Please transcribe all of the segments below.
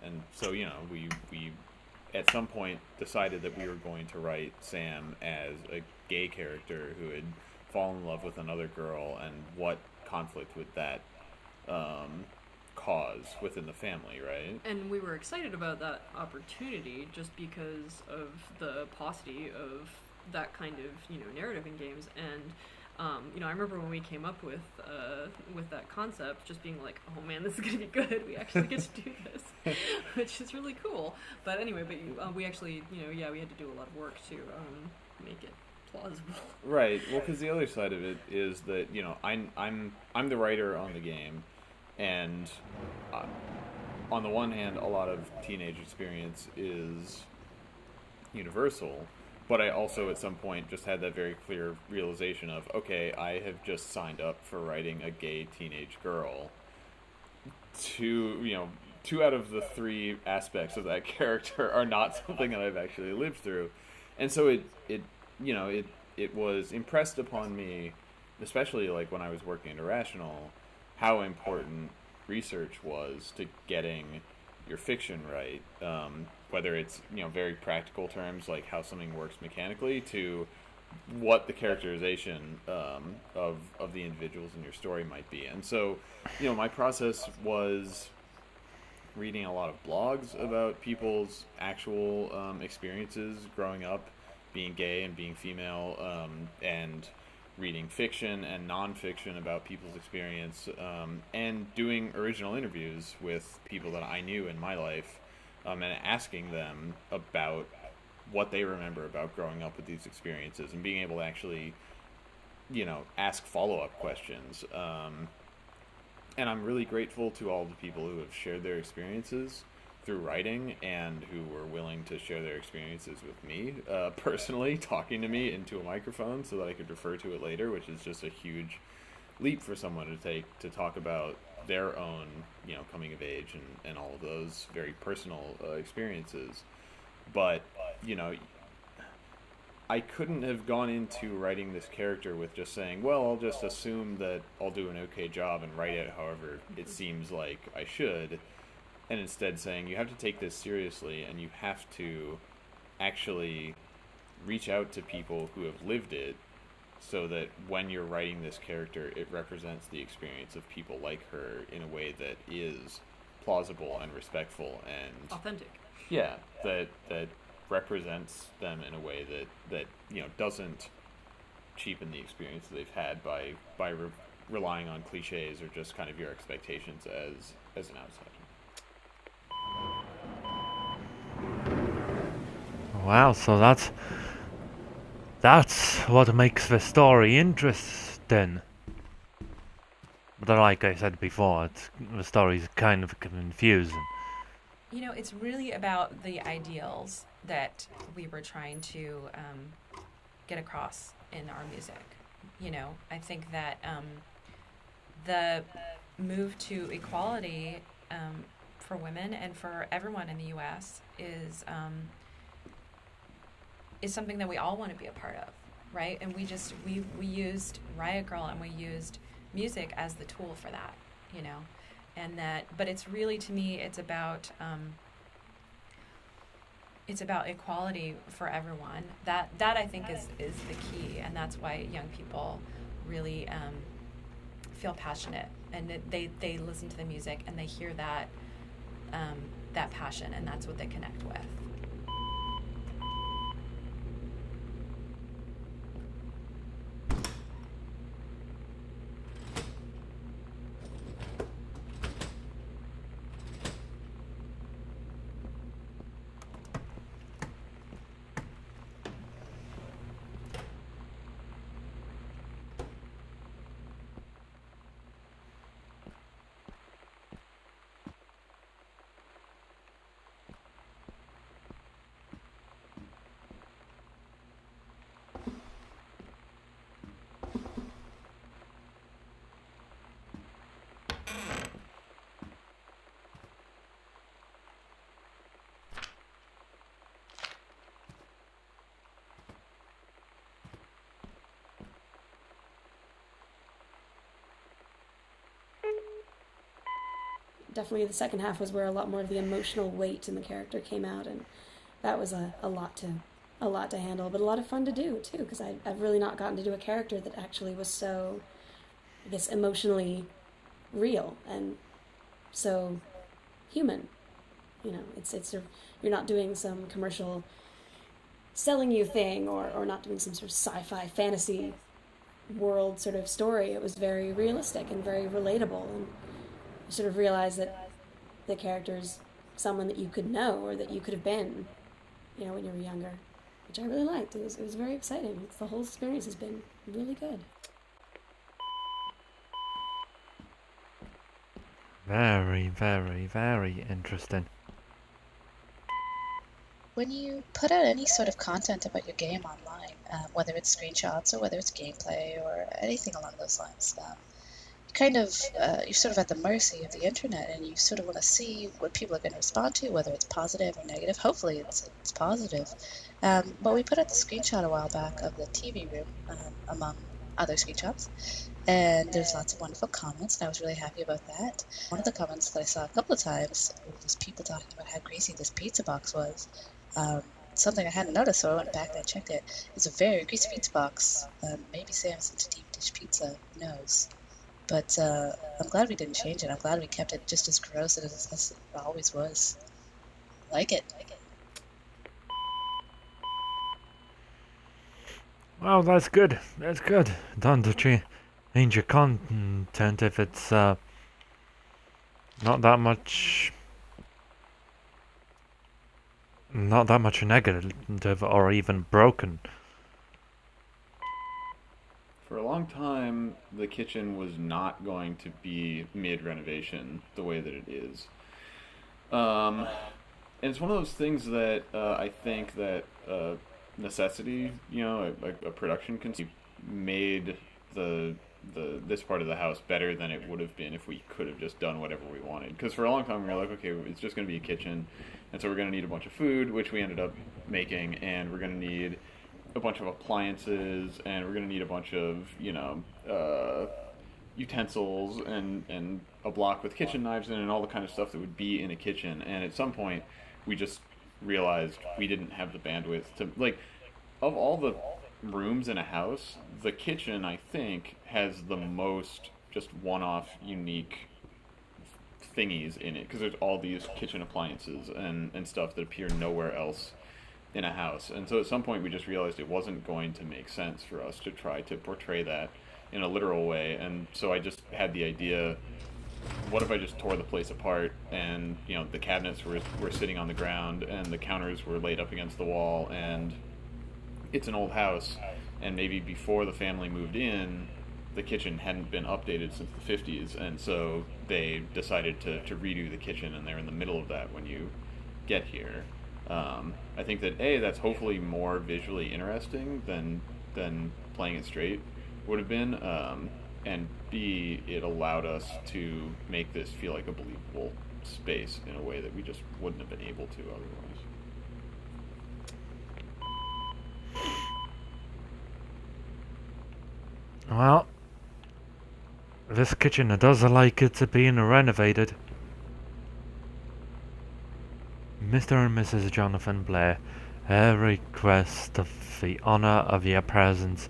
And so, we at some point decided that we were going to write Sam as a gay character who had fallen in love with another girl, and what conflict would that um, cause within the family, right? And we were excited about that opportunity just because of the paucity of that kind of narrative in games. And I remember when we came up with that concept, just being like, "Oh man, this is gonna be good. We actually get to do this," which is really cool. But anyway, we actually, yeah, we had to do a lot of work to make it plausible. Right. Well, because the other side of it is that I'm the writer on the game, and uh, on the one hand, a lot of teenage experience is universal, but I also at some point just had that very clear realization of, okay, I have just signed up for writing a gay teenage girl. Two out of the three aspects of that character are not something that I've actually lived through, and so it was impressed upon me, especially like when I was working at Irrational, how important research was to getting your fiction right. Whether it's very practical terms like how something works mechanically, to what the characterization of the individuals in your story might be. And so, my process was reading a lot of blogs about people's actual experiences growing up, being gay and being female, and reading fiction and nonfiction about people's experience, and doing original interviews with people that I knew in my life, and asking them about what they remember about growing up with these experiences, and being able to actually, ask follow up questions. And I'm really grateful to all the people who have shared their experiences through writing, and who were willing to share their experiences with me, personally, talking to me into a microphone so that I could refer to it later, which is just a huge leap for someone to take, to talk about their own, coming of age, and all of those very personal experiences. But, you know, I couldn't have gone into writing this character with just saying, well, I'll just assume that I'll do an okay job and write it however it seems like I should, and instead saying, you have to take this seriously, and you have to actually reach out to people who have lived it, so that when you're writing this character, it represents the experience of people like her in a way that is plausible and respectful, and Authentic. yeah, that represents them in a way that doesn't cheapen the experience that they've had by relying on cliches or just kind of your expectations as an outsider. Wow, so that's what makes the story interesting. But like I said before, the story's kind of confusing. It's really about the ideals that we were trying to get across in our music. I think that the move to equality for women and for everyone in the U.S. Is something that we all want to be a part of, right? And we used Riot Grrrl, and we used music as the tool for that, and that. But it's really, to me, it's about equality for everyone. That I think is the key, and that's why young people really feel passionate, and they listen to the music and they hear that passion, and that's what they connect with. definitely the second half was where a lot more of the emotional weight in the character came out, and that was a lot to handle, but a lot of fun to do too, because I've really not gotten to do a character that actually was so, I guess, emotionally real and so human. You know, it's sort of, you're not doing some commercial selling you thing, or not doing some sort of sci-fi fantasy world sort of story. It was very realistic and very relatable, and you sort of realize that the character's someone that you could know or that you could have been, you know, when you were younger, which I really liked. It was very exciting. The whole experience has been really good. Very, very, very interesting. When you put out any sort of content about your game online, whether it's screenshots or whether it's gameplay or anything along those lines, you're sort of at the mercy of the internet, and you sort of want to see what people are going to respond to, whether it's positive or negative. Hopefully it's positive. But we put out the screenshot a while back of the TV room, among other screenshots, and there's lots of wonderful comments, and I was really happy about that. One of the comments that I saw a couple of times was people talking about how greasy this pizza box was. Something I hadn't noticed, so I went back and I checked it. It's a very greasy pizza box. Maybe Sam's into deep dish pizza, who knows? But I'm glad we didn't change it. I'm glad we kept it just as gross as it always was. Like it. Well, that's good. That's good. Don't change your content if it's not that much negative or even broken. For a long time, the kitchen was not going to be mid-renovation the way that it is. And it's one of those things that I think that necessity, you know, a production made this part of the house better than it would have been if we could have just done whatever we wanted. Because for a long time we were like, okay, it's just going to be a kitchen, and so we're going to need a bunch of food, which we ended up making, and we're going to need a bunch of appliances, and we're going to need a bunch of, you know, utensils and a block with kitchen knives in, and all the kind of stuff that would be in a kitchen. And at some point we just realized we didn't have the bandwidth to, like, of all the rooms in a house, the kitchen, I think, has the most just one-off unique thingies in it, because there's all these kitchen appliances and stuff that appear nowhere else in a house. And so at some point we just realized it wasn't going to make sense for us to try to portray that in a literal way. And so I just had the idea, what if I just tore the place apart, and, you know, the cabinets were sitting on the ground and the counters were laid up against the wall, and it's an old house, and maybe before the family moved in, the kitchen hadn't been updated since the 50s, and so they decided to redo the kitchen, and they're in the middle of that when you get here. I think that that's hopefully more visually interesting than playing it straight would have been, and B, it allowed us to make this feel like a believable space in a way that we just wouldn't have been able to otherwise. Well, this kitchen does like it being renovated. Mr. and Mrs. Jonathan Blair, I request of the honor of your presence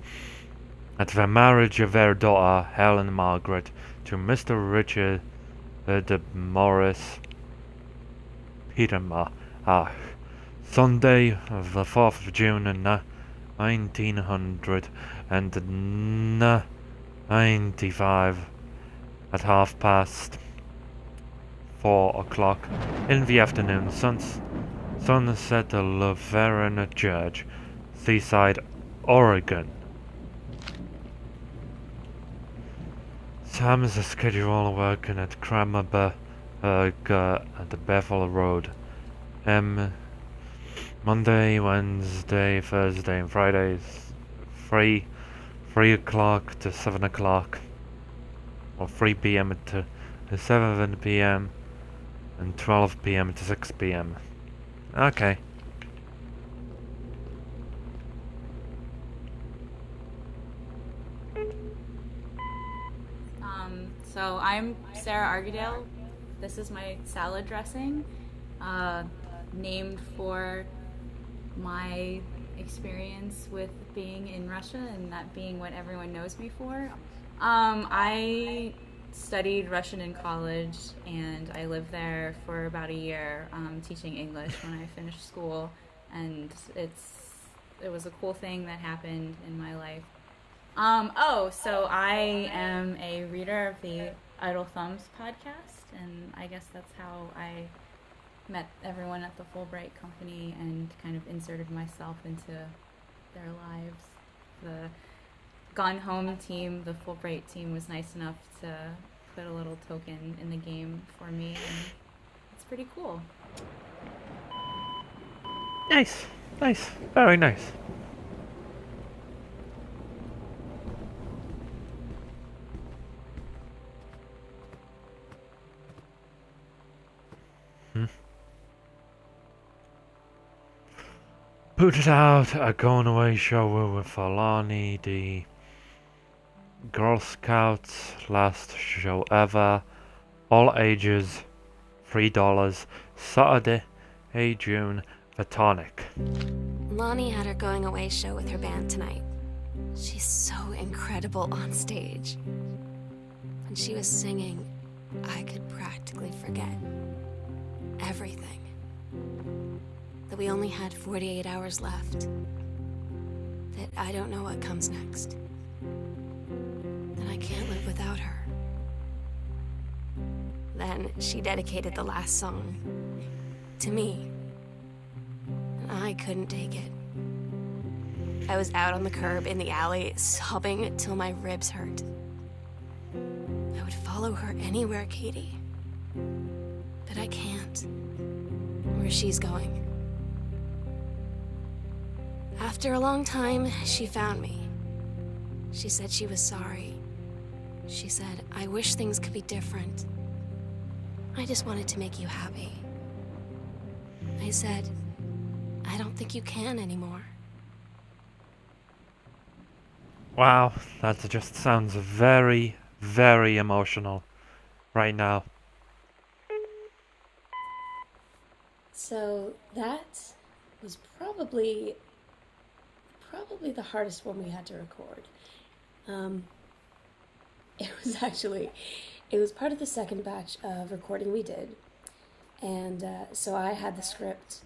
at the marriage of their daughter, Helen Margaret, to Mr. Richard Morris Peterma, Sunday of the 4th of June in 1995 at 4:30 in the afternoon. Sunset Lutheran Church, Seaside, Oregon. Time is the schedule working at Kramerberg at Bethel Road. Monday, Wednesday, Thursday, and Fridays, 3 o'clock to 7 o'clock, or 3 p.m. to 7 p.m. and 12 p.m. to 6 p.m. Okay. So I'm Sarah Argidale, This is my salad dressing, named for my experience with being in Russia and that being what everyone knows me for. I studied Russian in college, and I lived there for about a year, teaching English when I finished school, and it was a cool thing that happened in my life. So I am a reader of the Idle Thumbs podcast, and I guess that's how I met everyone at the Fulbright Company and kind of inserted myself into their lives. The Gone Home team, the Fulbright team, was nice enough to put a little token in the game for me, and it's pretty cool. Nice, nice, very nice. Put it out, a going away show with Alani, the Girl Scouts, last show ever, all ages, $3, Saturday, June, the Tonic. Lonnie had her going away show with her band tonight. She's so incredible on stage. When she was singing, I could practically forget everything. That we only had 48 hours left. That I don't know what comes next. That I can't live without her. Then she dedicated the last song to me. And I couldn't take it. I was out on the curb in the alley, sobbing till my ribs hurt. I would follow her anywhere, Katie. But I can't. Where she's going. After a long time, she found me. She said she was sorry. She said, I wish things could be different. I just wanted to make you happy. I said, I don't think you can anymore. Wow, that just sounds very, very emotional right now. So that was probably the hardest one we had to record. It was part of the second batch of recording we did, and so I had the script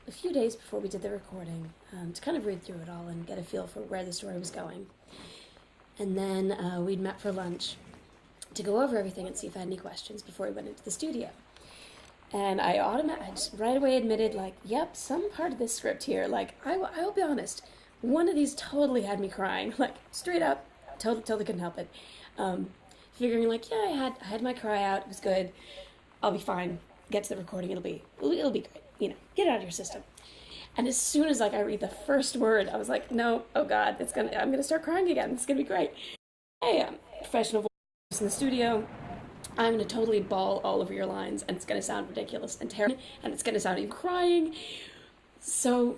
a few days before we did the recording to kind of read through it all and get a feel for where the story was going. And then we'd met for lunch to go over everything and see if I had any questions before we went into the studio. And I just right away admitted, like, yep, some part of this script here, like, I'll be honest, one of these totally had me crying, like, straight up, totally couldn't help it. Figuring, like, yeah, I had my cry out, it was good, I'll be fine, get to the recording, it'll be great, get it out of your system. And as soon as, like, I read the first word, I was like, no, oh God, I'm gonna start crying again, it's gonna be great. Hey, I'm a professional voice in the studio, I'm going to totally bawl all over your lines, and it's going to sound ridiculous and terrible, and it's going to sound like you crying. So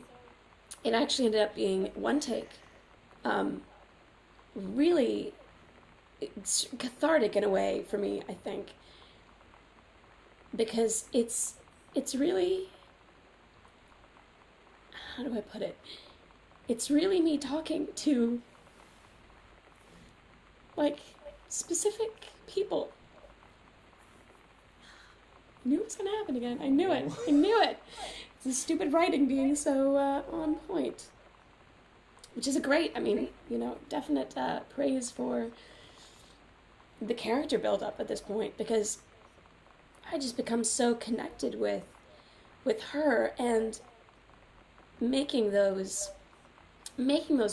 it actually ended up being one take. Really it's cathartic in a way for me, I think. Because it's really, how do I put it? It's really me talking to, like, specific people. I knew it was going to happen again. I knew it. It's the stupid writing being so on point. Which is definite praise for the character build-up at this point, because I just become so connected with her, and making those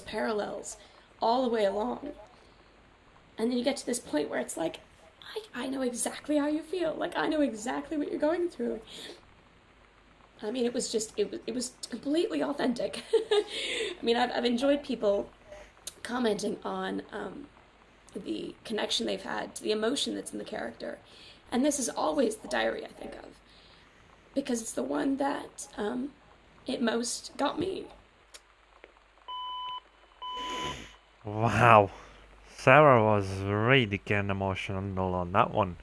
parallels all the way along. And then you get to this point where it's like, I know exactly how you feel. Like, I know exactly what you're going through. I mean, it was completely authentic. I mean, I've enjoyed people commenting on the connection they've had to the emotion that's in the character. And this is always the diary I think of, because it's the one that it most got me. Wow. Sarah was really getting emotional on that one.